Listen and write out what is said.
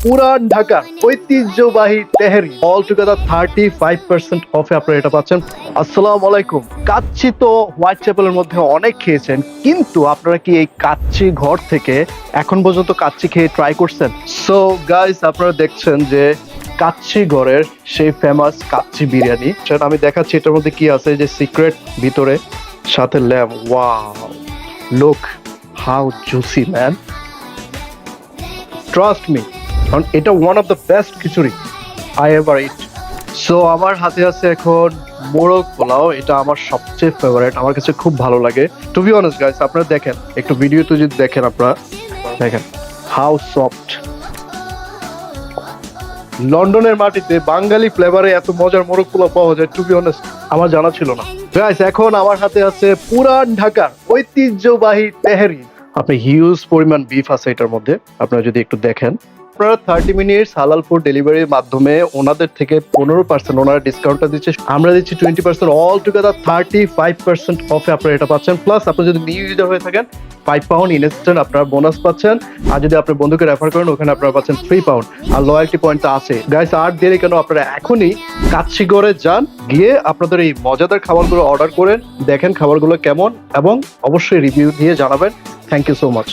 পুরান ঢাকার ঐতিহ্যবাহী তেহেরি অল টুগেদার 35% অফে আপনারা এটা পাচ্ছেন। আসসালামু আলাইকুম। কাচ্চি তো হোয়াইট চ্যাপেলের মধ্যে অনেক খেয়েছেন, কিন্তু আপনারা কি এই কাচ্চি ঘর থেকে এখন পর্যন্ত কাচ্চি খেয়ে ট্রাই করছেন? সো গাইস, আপনারা দেখছেন যে কাচ্চি ঘরের সেই ফেমাস কাচ্চি বিরিয়ানি। সেটা আমি দেখাচ্ছি এটার মধ্যে কি আছে, যে সিক্রেট ভিতরে সাথে lamb. Wow, look how juicy man, trust me, কারণ এটা one of the best khichdi I ever eat. So আমার হাতে আছে এখন মোরগ পোলাও। এটা আমার সবচেয়ে ফেভারিট, আমার কাছে খুব ভালো লাগে। টু বি অনেস্ট গাইস, আপনারা দেখেন একটু ভিডিওতে যদি দেখেন, আপনারা দেখেন হাউ সফট। লন্ডনের মাটিতে বাঙালি ফ্লেভারে এত মজার মোরগ পোলাও পাওয়া যায়, টু বি অনেস্ট আমার জানা ছিল না। গাইস, এখন আমার হাতে আছে পুরান ঢাকার ঐতিহ্যবাহী তেহেরি। আপনি হিউজ পরিমাণ বিফ আছে এটার মধ্যে, আপনারা যদি একটু দেখেন। আপনারা 30 মিনিটস হালাল ফুড ডেলিভারির মাধ্যমে ওনাদের থেকে 15% ওনারা ডিসকাউন্টটা দিচ্ছে, আমরা দিচ্ছি 20%। অল টুগেদার 35% অফে আপনারা এটা পাচ্ছেন। প্লাস আপনি যদি নিউ ইউজার হয়ে থাকেন, £5 ইনস্ট্যান্ট আপনারা বোনাস পাচ্ছেন। আর যদি আপনার বন্ধুকে রেফার করেন, ওখানে আপনারা পাচ্ছেন £3। আর লয়্যালটি পয়েন্ট আছে গাইস। আর দেরি কেন, আপনারা এখনই কাচ্চিগড়ে যান, গিয়ে আপনাদের এই মজাদার খাবারগুলো অর্ডার করেন, দেখেন খাবারগুলো কেমন, এবং অবশ্যই রিভিউ দিয়ে জানাবেন। Thank you so much.